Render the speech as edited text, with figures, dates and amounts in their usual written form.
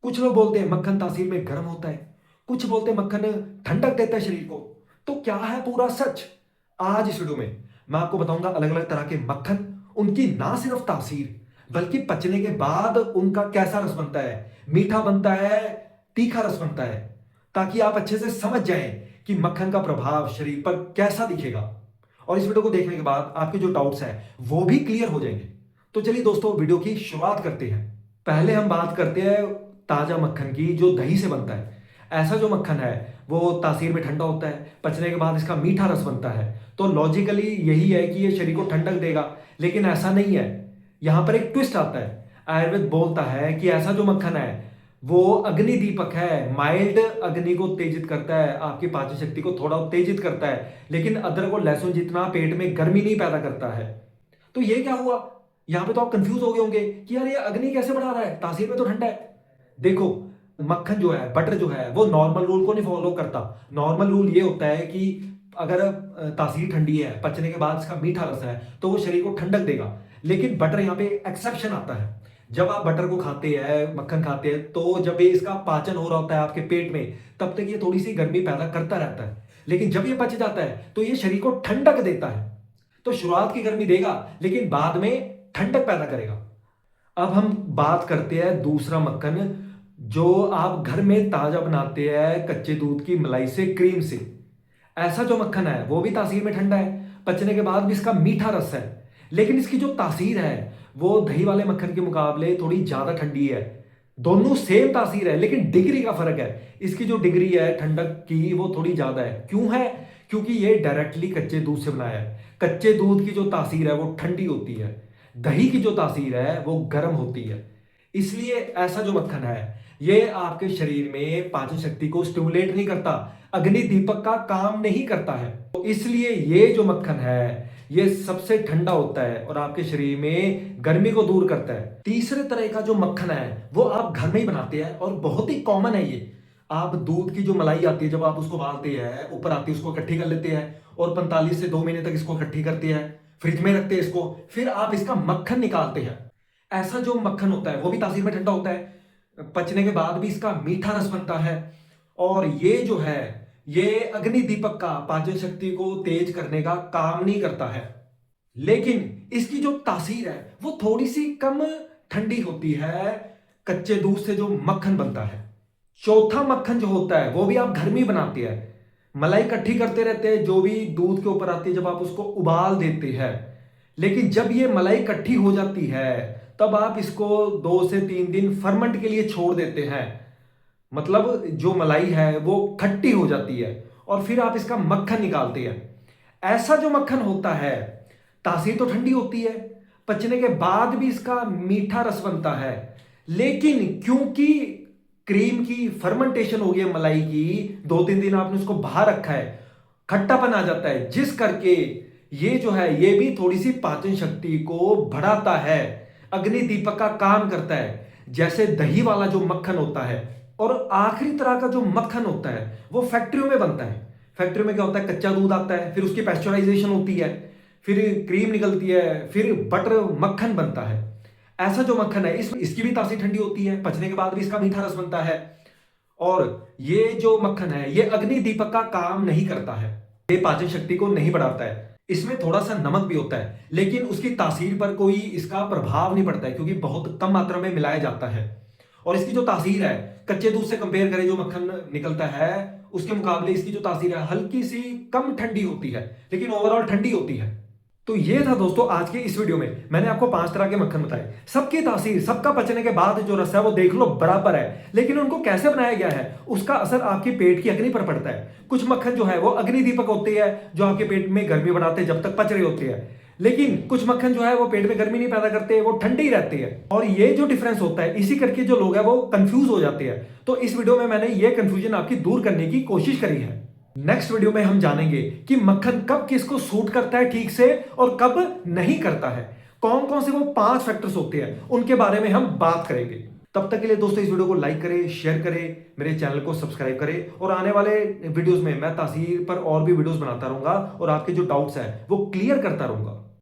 कुछ लोग बोलते हैं मक्खन तासीर में गर्म होता है, कुछ बोलते हैं मक्खन ठंडक देता है शरीर को। तो क्या है पूरा सच? आज इस वीडियो में मैं आपको बताऊंगा अलग अलग तरह के मक्खन, उनकी ना सिर्फ तासीर बल्कि पचने के बाद उनका कैसा रस बनता है, मीठा बनता है, तीखा रस बनता है, ताकि आप अच्छे से समझ जाएं कि मक्खन का प्रभाव शरीर पर कैसा दिखेगा। और इस वीडियो को देखने के बाद आपके जो डाउट्स हैं वो भी क्लियर हो जाएंगे। तो चलिए दोस्तों वीडियो की शुरुआत करते हैं। पहले हम बात करते हैं ताजा मक्खन की जो दही से बनता है। ऐसा जो मक्खन है वो तासीर में ठंडा होता है, पचने के बाद इसका मीठा रस बनता है। तो लॉजिकली यही है कि ये शरीर को ठंडक देगा, लेकिन ऐसा नहीं है। यहां पर एक ट्विस्ट आता है। आयुर्वेद बोलता है कि ऐसा जो मक्खन है वो अग्नि दीपक है, माइल्ड अग्नि को उत्तेजित करता है, आपकी पाचन शक्ति को थोड़ा उत्तेजित करता है, लेकिन अदरक और लहसुन जितना पेट में गर्मी नहीं पैदा करता है। तो ये क्या हुआ? यहां पे तो आप कंफ्यूज हो गए होंगे कि यार ये अग्नि कैसे बढ़ा रहा है, तासीर में तो ठंडा है। देखो, मक्खन जो है, बटर जो है, वो नॉर्मल रूल को नहीं फॉलो करता। नॉर्मल रूल ये होता है कि अगर तासीर ठंडी है, पचने के बाद इसका मीठा रस है, तो वो शरीर को ठंडक देगा। लेकिन बटर यहाँ पे एक्सेप्शन आता है। जब आप बटर को खाते हैं, मक्खन खाते हैं, तो जब ये इसका पाचन हो रहा होता है आपके पेट में, तब तक ये थोड़ी सी गर्मी पैदा करता रहता है। लेकिन जब ये पच जाता है तो ये शरीर को ठंडक देता है। तो शुरुआत की गर्मी देगा, लेकिन बाद में ठंडक पैदा करेगा। अब हम बात करते हैं दूसरा मक्खन जो आप घर में ताजा बनाते हैं, कच्चे दूध की मलाई से, क्रीम से। ऐसा जो मक्खन है वो भी तासीर में ठंडा है, पचने के बाद भी इसका मीठा रस है। लेकिन इसकी जो तासीर है वो दही वाले मक्खन के मुकाबले थोड़ी ज्यादा ठंडी है। दोनों सेम तासीर है, लेकिन डिग्री का फर्क है। इसकी जो डिग्री है ठंडक की वो थोड़ी ज्यादा है। क्यों है? क्योंकि ये डायरेक्टली कच्चे दूध से बनाया है। कच्चे दूध की जो तासीर है वो ठंडी होती है, दही की जो तासीर है वो गर्म होती है। इसलिए ऐसा जो मक्खन है ये आपके शरीर में पाचन शक्ति को स्टिमुलेट नहीं करता, अग्नि दीपक का काम नहीं करता है। तो इसलिए ये जो मक्खन है ये सबसे ठंडा होता है और आपके शरीर में गर्मी को दूर करता है। तीसरे तरह का जो मक्खन है वो आप घर में ही बनाते हैं और बहुत ही कॉमन है ये। आप दूध की जो मलाई आती है, जब आप उसको उबालते हैं, ऊपर आती है, उसको इकट्ठी कर लेते हैं और 45 से 2 महीने तक इसको इकट्ठी करते हैं, फ्रिज में रखते हैं इसको, फिर आप इसका मक्खन निकालते हैं। ऐसा जो मक्खन होता है वो भी तासीर में ठंडा होता है, पचने के बाद भी इसका मीठा रस बनता है। और ये जो है ये अग्नि दीपक का पाचन शक्ति को तेज करने का काम नहीं करता है। लेकिन इसकी जो तासीर है वो थोड़ी सी कम ठंडी होती है कच्चे दूध से जो मक्खन बनता है। चौथा मक्खन जो होता है वो भी आप घर में ही बनाते हैं। मलाई इकट्ठी करते रहते हैं, जो भी दूध के ऊपर आती है, जब आप उसको उबाल देते हैं। लेकिन जब ये मलाई इकट्ठी हो जाती है तब आप इसको 2 से 3 दिन फर्मेंट के लिए छोड़ देते हैं। मतलब जो मलाई है वो खट्टी हो जाती है और फिर आप इसका मक्खन निकालते हैं। ऐसा जो मक्खन होता है तासीर तो ठंडी होती है, पचने के बाद भी इसका मीठा रस बनता है। लेकिन क्योंकि क्रीम की फर्मेंटेशन हो गई है, मलाई की 2-3 दिन आपने उसको बाहर रखा है, खट्टापन आ जाता है, जिस करके ये जो है ये भी थोड़ी सी पाचन शक्ति को बढ़ाता है, अग्नि दीपक का काम करता है, जैसे दही वाला जो मक्खन होता है। और आखिरी तरह का जो मक्खन होता है वो फैक्ट्रियों में बनता है। फैक्ट्री में क्या होता है, कच्चा दूध आता है, फिर उसकी पैस्चराइजेशन होती है, फिर क्रीम निकलती है, फिर बटर मक्खन बनता है। ऐसा जो मक्खन है इसकी भी तासीर ठंडी होती है, पचने के बाद भी इसका मीठा रस बनता है। और ये जो मक्खन है ये अग्नि दीपक का काम नहीं करता है, ये पाचन शक्ति को नहीं बढ़ाता है। इसमें थोड़ा सा नमक भी होता है, लेकिन उसकी तासीर पर कोई इसका प्रभाव नहीं पड़ता है, क्योंकि बहुत कम मात्रा में मिलाया जाता है। और इसकी जो तासीर है कच्चे दूध से कंपेयर करें, जो मक्खन निकलता है उसके मुकाबले इसकी जो तासीर है हल्की सी कम ठंडी होती है, लेकिन ओवरऑल ठंडी होती है। तो ये था दोस्तों आज के इस वीडियो में, मैंने आपको 5 तरह के मक्खन बताए। सबकी तासीर, सबका पचने के बाद जो रस है वो देख लो बराबर है, लेकिन उनको कैसे बनाया गया है उसका असर आपके पेट की अग्नि पर पड़ता है। कुछ मक्खन जो है वो अग्नि दीपक होते हैं, जो आपके पेट में गर्मी बढ़ाते हैं जब तक पच रहे होते हैं। लेकिन कुछ मक्खन जो है वो पेट में गर्मी नहीं पैदा करते, वो ठंडे ही रहते हैं। और ये जो डिफरेंस होता है इसी करके जो लोग हैं वो कंफ्यूज हो जाते हैं। तो इस वीडियो में मैंने ये कंफ्यूजन आपकी दूर करने की कोशिश करी है। नेक्स्ट वीडियो में हम जानेंगे कि मक्खन कब किसको सूट करता है ठीक से और कब नहीं करता है, कौन कौन से वो 5 फैक्टर्स होते हैं उनके बारे में हम बात करेंगे। तब तक के लिए दोस्तों इस वीडियो को लाइक करें, शेयर करें, मेरे चैनल को सब्सक्राइब करें और आने वाले वीडियोस में मैं तासीर पर और भी वीडियोस बनाता रहूंगा और आपके जो डाउट्स हैं वो क्लियर करता रहूंगा।